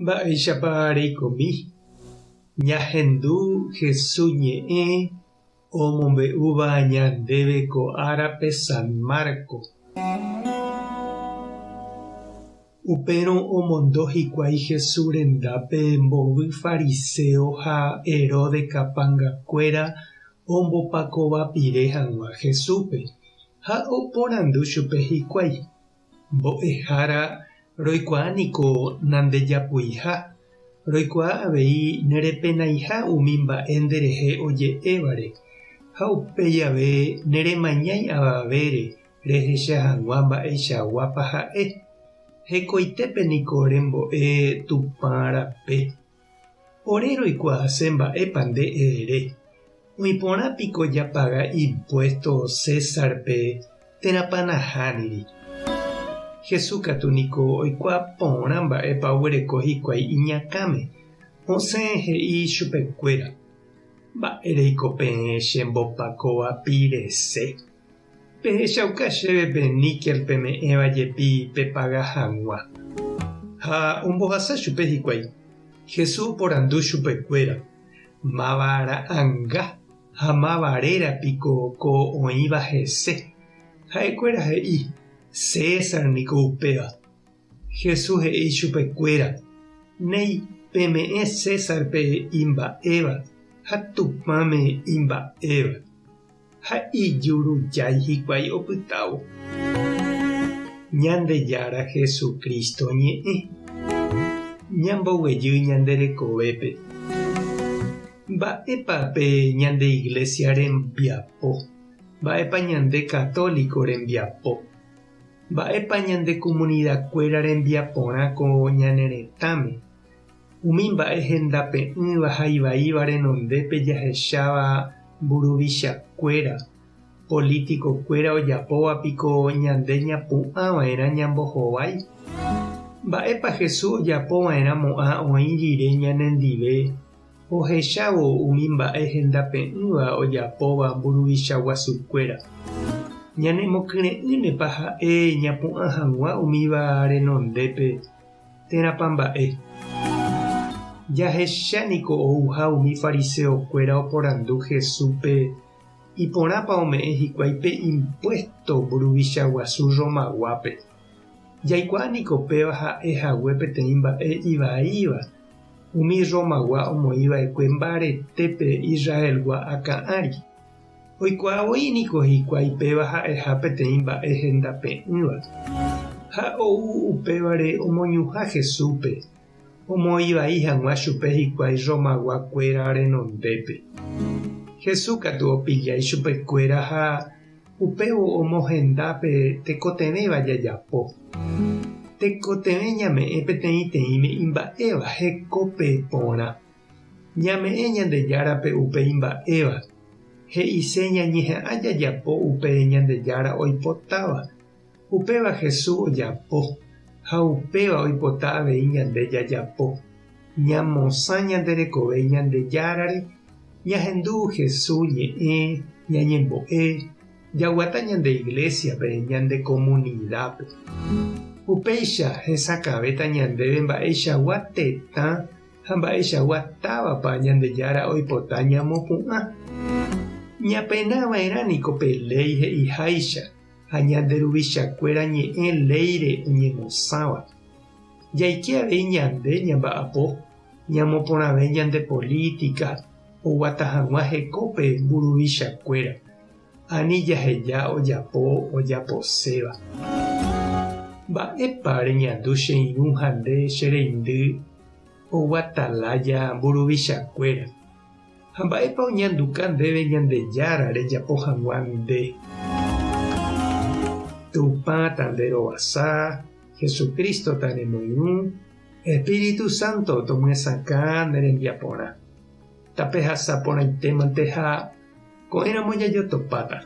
Mba'éichapa reikomi. Ñahendu Jesús ñe'ẽ omombe'úva ñandéve ko árape San Marco. Upérõ omondo hikuái Jesús rendápe mbovy fariseo ha Herodes kapangakuéra ombopakóvapire hag̃ua Jesúspe ha oporandu chupe hikuái: mbo'ehára roikuaániko nandejapuiha, roikuaa avei nerepenaiha umi mba'e nderehe oje'évare, ha upéi ave neremañái avavére rehecha hag̃ua mba'eichaguápa ha'e. Hekoitépeniko rembo'e Tupã rape. Ore roikuaase mba'épa nde'e ere. Oiporãpiko japaga impuesto Césarpe térãpa nahániri. Jesús katuniko oikuaa porã mba'épa oguereko hikuái iñakãme. Osẽ he'i chupekuéra: mba'éreiko peẽ chembopakóvapirese. Pehechauka chéve pe níquel peme'ẽvajepi pepaga hag̃ua. Ha ombohasa chupe hikuái. Jesús oporandu chupekuéra: mávara anga ha mávarérapiko ko oĩva hese. Ha'ekuéra he'i: César niko upéva. Jesús he'i chupekuéra: néi peme'ẽ Césarpe imba'éva ha Tupãme imba'éva. Ha ijurujái hikuái opytávo. Ñandejára Jesucristo ñe'ẽ. Ñamboguejy ñande rekovépe. Mba'épa pe ñande iglesia rembiapo. Mba'épa ñande católico rembiapo. Mba'épa ñande comunidakuéra rembiaporã ko ñane retãme. Umi mba'e hendape'ỹva ha ivaíva renondépe jahecháva mburuvichakuéra, políticokuéra ojapóvapiko ñande ñapu'ãva'erã ñambohovái. Mba'épa Jesús ojapova'erã mo'ã oĩ rire ñanendive ohechávo umi mba'e hendape'ỹva ojapóva mburuvichaguasukuéra. Ñanemokyre'ỹnepa ha'e ñapu'ã hag̃ua umíva renondépe térãpa mba'e. Jahechaniko ouha umi fariseokuéra oporandu Jesúspe iporãpa ome'ẽ hikuái pe impuesto mburuvichaguasu Romaguápe. Jaikuaániko péva ha'e hague peteĩ mba'e ivaíva umi Romagua omoĩva'ekue mbaretépe Israelgua akã'ári. Oikuaavoíniko hikuái péva ha'eha peteĩ mba'e hendape'ỹva. Ha ou upévare omoñuhã Jesúspe, omoĩvai hag̃ua chupe hikuái Romaguakuéra renondépe. Jesús katu opijái chupekuéra ha upévo omohendápe tekotevẽva jajapo. Tekotevẽ ñame'ẽ peteĩteĩme imba'éva hekópe porã. Ñame'ẽ Ñandejárape upe imba'éva. He'ise ñañeha'ã jajapo upe Ñandejára oipotáva. Upéva Jesús ojapo. Ha upéva oipota avei ñande jajapo. Ñamosã ñanderekove Ñandejárare, ñahendu Jesús ñe'ẽ ñañembo'e, jaguata ñande iglesiape, ñande comunidápe. Upéicha hesakavéta ñandéve mba'eichagua tetã ha mba'eichagua távapa Ñandejára oipota ñamopu'ã. Ñapenava'erãniko pe ley he'iháicha ha ñanderuvichakuéra ñe'ẽ léire oñemosãva. Jaike avei ñande ñamba'apo, ñamoporãve ñande política, oguata hag̃ua hekópe mburuvichakuéra. Ani jaheja ojaposéva. Mba'épa reñandu che irũ ha nde che reindy oguatalája mburuvichakuéra. Ha mba'épa oñanduka ndéve Ñandejára rejapo hag̃ua nde. Tupã tanderovasa, Jesucristo taremoirũ, Espíritu Santo tomyesãka nerembiaporã. Tape hasaporãitémante ha ko'ẽramo jajotopáta.